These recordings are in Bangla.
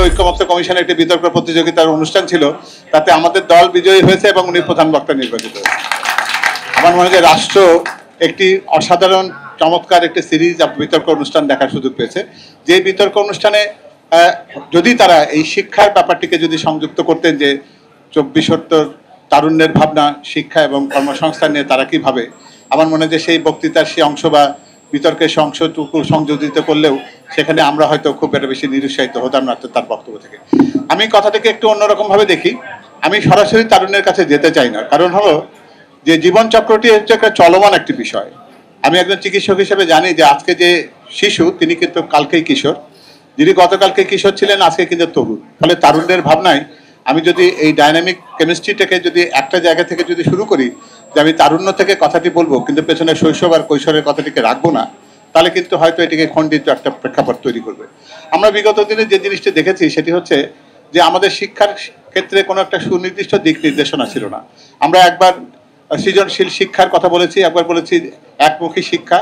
ঐক্যমত্য কমিশনের একটি বিতর্ক প্রতিযোগিতার অনুষ্ঠান ছিল, তাতে আমাদের দল বিজয়ী হয়েছে এবং উনি প্রধান বক্তা নির্বাচিত হয়েছে। আমার মনে হয় রাষ্ট্র একটি অসাধারণ চমৎকার একটি সিরিজ বিতর্ক অনুষ্ঠান দেখার সুযোগ পেয়েছে। যে বিতর্ক অনুষ্ঠানে যদি তারা এই শিক্ষার ব্যাপারটিকে যদি সংযুক্ত করতেন, যে 24 তারুণ্যের ভাবনা, শিক্ষা এবং কর্মসংস্থান নিয়ে তারা কি ভাবে, আমার মনে হয় যে সেই বক্তৃতার সেই অংশ বা বিতর্কের সেই অংশটুকু সংযোজিত করলেও সেখানে আমরা হয়তো খুব একটা বেশি নিরুৎসাহিত হতাম না তার বক্তব্য থেকে। আমি কথাটাকে একটু অন্যরকম ভাবে দেখি। আমি সরাসরি তারুণ্যের কাছে যেতে চাই না, কারণ হলো যে জীবন চক্রটি হচ্ছে একটা চলমান একটি বিষয়। আমি একজন চিকিৎসক হিসেবে জানি যে আজকে যে শিশু তিনি কিন্তু কালকেই কিশোর, যিনি গতকালকে কিশোর ছিলেন আজকে কিন্তু তরুণ। ফলে তারুণ্যের ভাবনায় আমি যদি এই ডাইনামিক কেমিস্ট্রিটাকে যদি একটা জায়গা থেকে যদি শুরু করি যে আমি তারুণ্য থেকে কথাটি বলবো কিন্তু পেছনে শৈশব আর কৈশোরের কথাটিকে রাখবো না, তাহলে কিন্তু হয়তো এটিকে খণ্ডিত একটা প্রেক্ষাপট তৈরি করবে। আমরা বিগত দিনে যে জিনিসটি দেখেছি সেটি হচ্ছে যে আমাদের শিক্ষার ক্ষেত্রে কোনো একটা সুনির্দিষ্ট দিক নির্দেশনা ছিল না। আমরা একবার সৃজনশীল শিক্ষার কথা বলেছি, একবার বলেছি একমুখী শিক্ষা,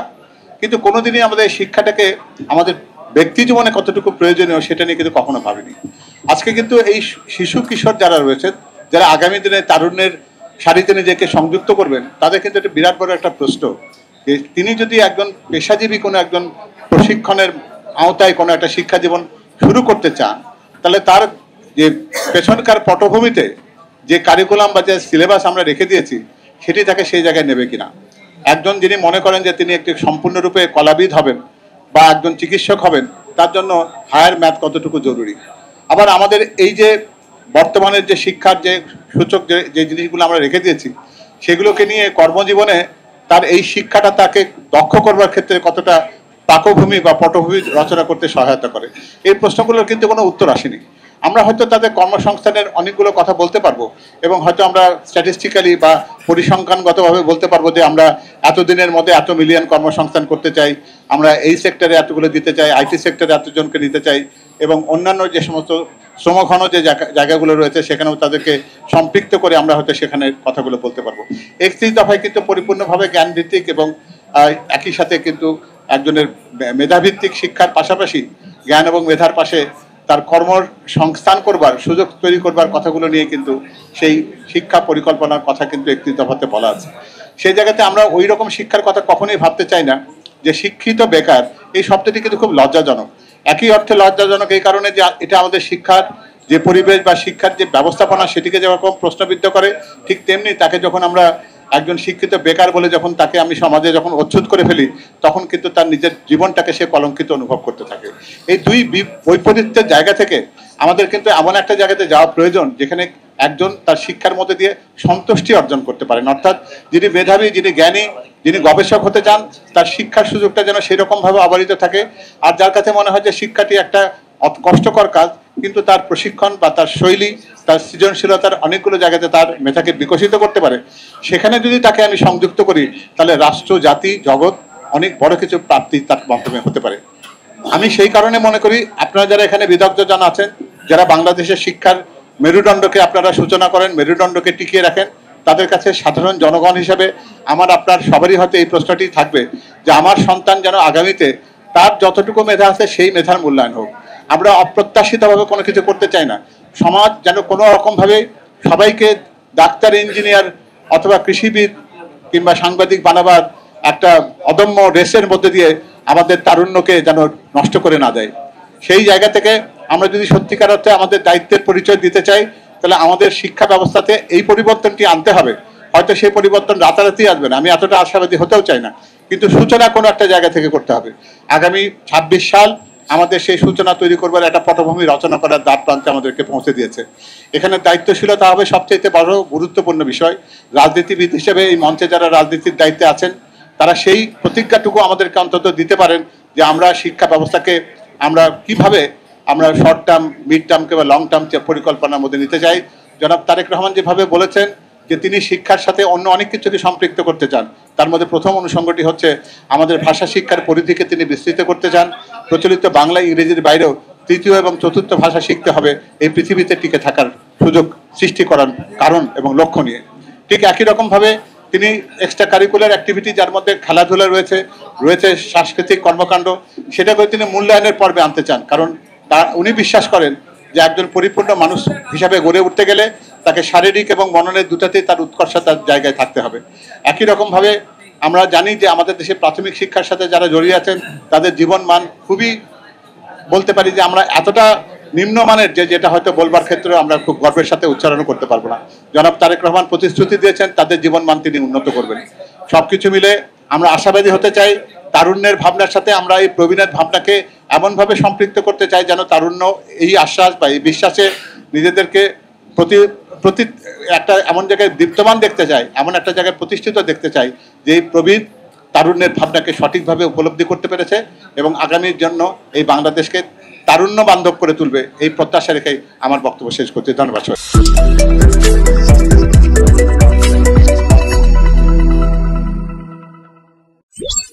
কিন্তু কোনোদিনই আমাদের শিক্ষাটাকে আমাদের ব্যক্তি জীবনে কতটুকু প্রয়োজনীয় সেটা নিয়ে কিন্তু কখনো ভাবিনি। আজকে কিন্তু এই শিশু কিশোর যারা রয়েছেন, যারা আগামী দিনে তারুণ্যের সারিতে নিজেকে সংযুক্ত করবেন, তাদের কিন্তু একটা বিরাট বড় একটা প্রশ্ন যে তিনি যদি একজন পেশাজীবী কোনো একজন প্রশিক্ষণের আওতায় কোনো একটা শিক্ষা জীবন শুরু করতে চান, তাহলে তার যে পেছনকার পটভূমিতে যে কারিকুলাম বা যে সিলেবাস আমরা রেখে দিয়েছি সেটি তাকে সেই জায়গায় নেবে কিনা। একজন যিনি মনে করেন যে তিনি একটি সম্পূর্ণরূপে কলাবিদ হবেন বা একজন চিকিৎসক হবেন, তার জন্য হায়ার ম্যাথ কতটুকু জরুরি। আবার আমাদের এই যে বর্তমানের যে শিক্ষার যে সূচক যে জিনিসগুলো আমরা রেখে দিয়েছি সেগুলোকে নিয়ে কর্মজীবনে তার এই শিক্ষাটা তাকে দক্ষ করবার ক্ষেত্রে কতটা পাকভূমি বা পটভূমি রচনা করতে সহায়তা করে, এই প্রশ্নগুলোর কিন্তু কোনো উত্তর আসেনি। আমরা হয়তো তাদের কর্মসংস্থানের অনেকগুলো কথা বলতে পারবো এবং হয়তো আমরা স্ট্যাটিস্টিক্যালি বা পরিসংখ্যানগতভাবে বলতে পারবো যে আমরা এতদিনের মধ্যে এত মিলিয়ন কর্মসংস্থান করতে চাই, আমরা এই সেক্টরে এতগুলো দিতে চাই, আইটি সেক্টরে এতজনকে দিতে চাই, এবং অন্যান্য যে সমস্ত শ্রমঘন যে জায়গাগুলো রয়েছে সেখানেও তাদেরকে সম্পৃক্ত করে আমরা হয়তো সেখানে কথাগুলো বলতে পারবো। 31 দফায় কিন্তু পরিপূর্ণভাবে জ্ঞানভিত্তিক এবং একই সাথে কিন্তু একজনের মেধাভিত্তিক শিক্ষার পাশাপাশি জ্ঞান এবং মেধার পাশে তার কর্মসংস্থান করবার সুযোগ তৈরি করবার কথাগুলো নিয়ে কিন্তু সেই শিক্ষা পরিকল্পনার কথা কিন্তু 31 দফাতে বলা আছে। সেই জায়গাতে আমরা ওই রকম শিক্ষার কথা কখনোই ভাবতে চাই না যে শিক্ষিত বেকার, এই শব্দটি কিন্তু খুব লজ্জাজনক। একই অর্থে লজ্জাজনক এই কারণে যে এটা আমাদের শিক্ষার যে পরিবেশ বা শিক্ষার যে ব্যবস্থাপনা সেটিকে যেরকম প্রশ্নবিদ্ধ করে, ঠিক তেমনি তাকে যখন আমরা একজন শিক্ষিত বেকার বলে যখন তাকে আমি সমাজে যখন অচ্ছুত করে ফেলি, তখন কিন্তু তার নিজের জীবনটাকে সে কলঙ্কিত অনুভব করতে থাকে। এই দুই বৈপরীত্যের জায়গা থেকে আমাদের কিন্তু এমন একটা জায়গাতে যাওয়া প্রয়োজন যেখানে একজন তার শিক্ষার মধ্যে দিয়ে সন্তুষ্টি অর্জন করতে পারেন, অর্থাৎ যিনি মেধাবী, যিনি জ্ঞানী, যিনি গবেষক হতে চান, তার শিক্ষার সুযোগটা যেন সেরকম ভাবে অবারিত থাকে। আর যার কাছে মনে হয় যে শিক্ষাটি একটা কষ্টকর কাজ, কিন্তু তার প্রশিক্ষণ বা তার শৈলী, তার সৃজনশীলতার অনেকগুলো জায়গাতে তার মেধাকে বিকশিত করতে পারে, সেখানে যদি তাকে আমি সংযুক্ত করি তাহলে রাষ্ট্র, জাতি, জগৎ অনেক বড় কিছু প্রাপ্তি তার মাধ্যমে হতে পারে। আমি সেই কারণে মনে করি আপনারা যারা এখানে বিদগ্ধ জন আছেন, যারা বাংলাদেশের শিক্ষার মেরুদণ্ডকে আপনারা সূচনা করেন, মেরুদণ্ডকে টিকিয়ে রাখেন, তাদের কাছে সাধারণ জনগণ হিসেবে আমার আপনার সবারই হয়তো এই প্রশ্নটি থাকবে যে আমার সন্তান যেন আগামীতে তার যতটুকু মেধা আছে সেই মেধার মূল্যায়ন হোক। আমরা অপ্রত্যাশিতভাবে কোনো কিছু করতে চাই না। সমাজ যেন কোনো রকমভাবে সবাইকে ডাক্তার, ইঞ্জিনিয়ার অথবা কৃষিবিদ কিংবা সাংবাদিক বানাবার একটা অদম্য রেসের মধ্যে দিয়ে আমাদের তারুণ্যকে যেন নষ্ট করে না দেয়। সেই জায়গা থেকে আমরা যদি সত্যিকার অর্থে আমাদের দায়িত্বের পরিচয় দিতে চাই, তাহলে আমাদের শিক্ষা ব্যবস্থাতে এই পরিবর্তনটি আনতে হবে। হয়তো সেই পরিবর্তন রাতারাতি আসবে না, আমি এতটা আশাবাদী হতেও চাই না, কিন্তু সূচনা কোনো একটা জায়গা থেকে করতে হবে। আগামী 26 সাল আমাদের সেই সূচনা তৈরি করবার একটা পটভূমি রচনা করার দ্বার প্রান্তে আমাদেরকে পৌঁছে দিয়েছে। এখানে দায়িত্বশীলতা হবে সবচেয়ে বড় গুরুত্বপূর্ণ বিষয়। রাজনীতিবিদ হিসেবে এই মঞ্চে যারা রাজনীতির দায়িত্বে আছেন তারা সেই প্রতিজ্ঞাটুকু আমাদেরকে অন্তত দিতে পারেন যে আমরা শিক্ষা ব্যবস্থাকে আমরা কিভাবে আমরা শর্ট টার্ম, মিড টার্মকে বা লং টার্ম পরিকল্পনার মধ্যে নিতে চাই। জনাব তারেক রহমান যেভাবে বলেছেন যে তিনি শিক্ষার সাথে অন্য অনেক কিছুকে সম্পৃক্ত করতে চান, তার মধ্যে প্রথম অনুষঙ্গটি হচ্ছে আমাদের ভাষা শিক্ষার পরিধিকে তিনি বিস্তৃত করতে চান। প্রচলিত বাংলা, ইংরেজির বাইরেও তৃতীয় এবং চতুর্থ ভাষা শিখতে হবে এই পৃথিবীতে টিকে থাকার সুযোগ সৃষ্টি করার কারণ এবং লক্ষ্য নিয়ে। ঠিক একই রকমভাবে তিনি এক্সট্রা কারিকুলার অ্যাক্টিভিটি, যার মধ্যে খেলাধুলা রয়েছে সাংস্কৃতিক কর্মকাণ্ড, সেটাকে তিনি মূল্যায়নের পর্বে আনতে চান। কারণ উনি বিশ্বাস করেন যে একজন পরিপূর্ণ মানুষ হিসাবে গড়ে উঠতে গেলে তাকে শারীরিক এবং মননের দুটাতেই তার উৎকর্ষতার জায়গায় থাকতে হবে। একই রকমভাবে আমরা জানি যে আমাদের দেশে প্রাথমিক শিক্ষার সাথে যারা জড়িয়ে আছেন তাদের জীবন মান খুবই, বলতে পারি যে আমরা এতটা নিম্নমানের যেটা হয়তো বলবার ক্ষেত্রে আমরা খুব গর্বের সাথে উচ্চারণ করতে পারবো না। জনাব তারেক রহমান প্রতিশ্রুতি দিয়েছেন তাদের জীবন মান তিনি উন্নত করবেন। সবকিছু মিলে আমরা আশাবাদী হতে চাই। তারুণ্যের ভাবনার সাথে আমরা এই প্রবীণের ভাবনাকে এমনভাবে সম্পৃক্ত করতে চাই যেন তারুণ্য এই আশ্বাস বা এই বিশ্বাসে নিজেদেরকে প্রতি একটা এমন জায়গায় দীপ্তমান দেখতে চাই, এমন একটা জায়গায় প্রতিষ্ঠিত দেখতে চাই যে এই প্রবীণ তারুণ্যের ভাবনাকে সঠিকভাবে উপলব্ধি করতে পেরেছে এবং আগামীর জন্য এই বাংলাদেশকে তারুণ্য বান্ধব করে তুলবে, এই প্রত্যাশা রেখেই আমার বক্তব্য শেষ করছি। ধন্যবাদ।